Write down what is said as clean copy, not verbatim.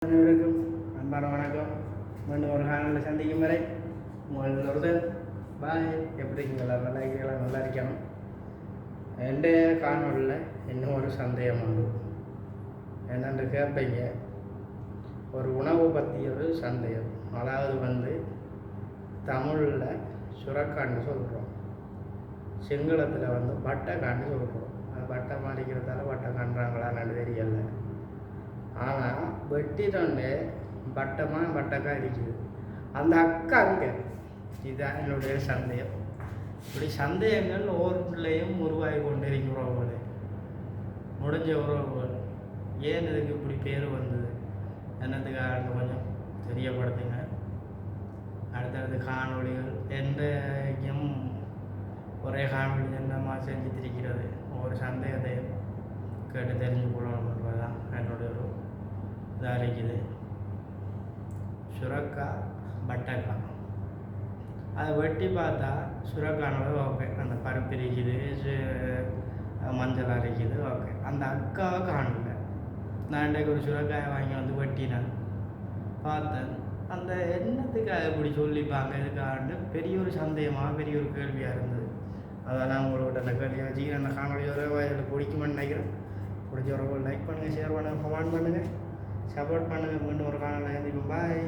அனைவருக்கும் அன்பான வணக்கம். மீண்டும் ஒரு காணொலியில் சந்திக்கும் வரை உங்கள் ஒருதல் பாய். எப்படி இருக்கீங்க? எல்லோரும் நல்லா இருக்கீங்களா? நல்லா இருக்கணும். எந்த காணொலியில் இன்னும் ஒரு சந்தேகம் உண்டு. என்னென்று கேட்பீங்க. ஒரு உணவு பற்றி ஒரு சந்தேகம். அதாவது தமிழில் சுரக்கான்னு சொல்கிறோம், சிங்களத்தில் பட்டைக்கான்னு சொல்கிறோம். அது பட்டை மாறிக்கிறதால பட்டை காண்றாங்களான்னு தெரியல. ஆனால் வெட்டிட்டோன்னே பட்டைக்காய் இருக்குது. அந்த அக்கா அங்கே இதுதான் என்னுடைய சந்தேகம். இப்படி சந்தேகங்கள் ஒவ்வொருலையும் உருவாகி கொண்டு இருக்கிற முடிஞ்ச உறவுகள் ஏன் இதுக்கு இப்படி பேர் வந்தது, என்னத்துக்காக கொஞ்சம் தெரியப்படுத்துங்க. அடுத்தடுத்து காணொலிகள் எந்தையும் ஒரே காணொலி என்னமா செஞ்சு திரிக்கிறது, ஒவ்வொரு சந்தேகத்தையும் கேட்டு தெரிஞ்சு கொள்ளணும் என்பதுதான் என்னுடைய ஒரு இதாக இருக்குது. சுரக்காய் பட்டைக்காய் அதை வெட்டி பார்த்தா சுரக்கானது ஓகே, அந்த பருப்பு இருக்குது, மஞ்சள் அரைக்குது ஓகே. அந்த அக்காவை காணல. நான் இன்றைக்கு ஒரு சுரக்காயை வாங்கி வெட்டினேன், பார்த்தேன். அந்த எண்ணத்துக்காக இப்படி சொல்லிப்பாங்க இதுக்காண்டு பெரிய ஒரு சந்தேகமாக பெரிய ஒரு கேள்வியாக இருந்தது. அதான் நான் உங்களோட அந்த கேள்வியை வச்சு அந்த காணொலியோட இதில் பிடிக்குமென்னு நினைக்கிறேன். பிடிச்ச ஒரு லைக் பண்ணுங்கள், ஷேர் பண்ணுங்கள், கமெண்ட் பண்ணுங்கள், சப்போர்ட் பண்ணுங்கள். மீண்டும் ஒரு காணொலி. பாய்.